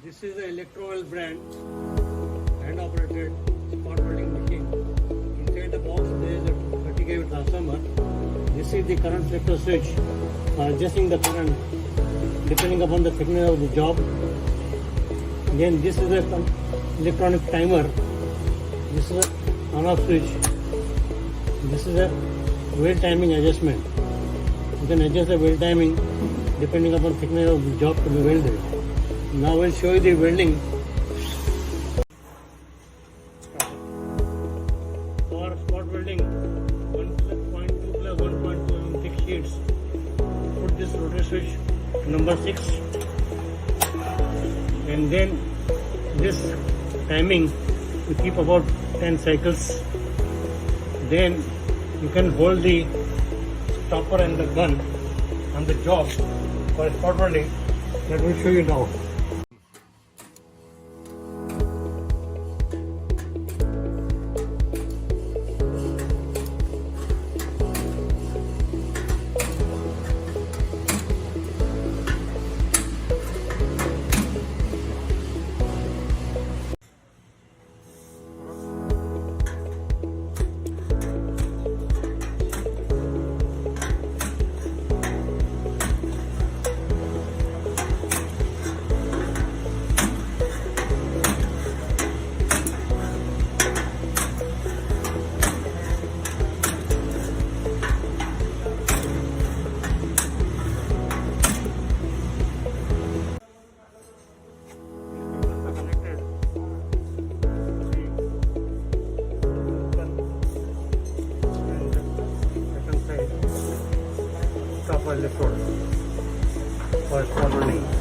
This is the ELECTROWELD brand hand operated spot welding machine. Inside the box there is a 30 kV transformer. This is the current selector switch for adjusting the current depending upon the thickness of the job. Then this is a electronic timer. This is a on-off switch. This is a weld timing adjustment. You can adjust the weld timing depending upon thickness of the job to be welded. Now we'll show you the welding. For spot welding, 1.2 plus 1.2 thick sheets. Put this rotor switch number 6, and then this timing you keep about 10 cycles. Then you can hold the stopper and the gun on the job for spot welding. That will show you now. Electrode for spot welding.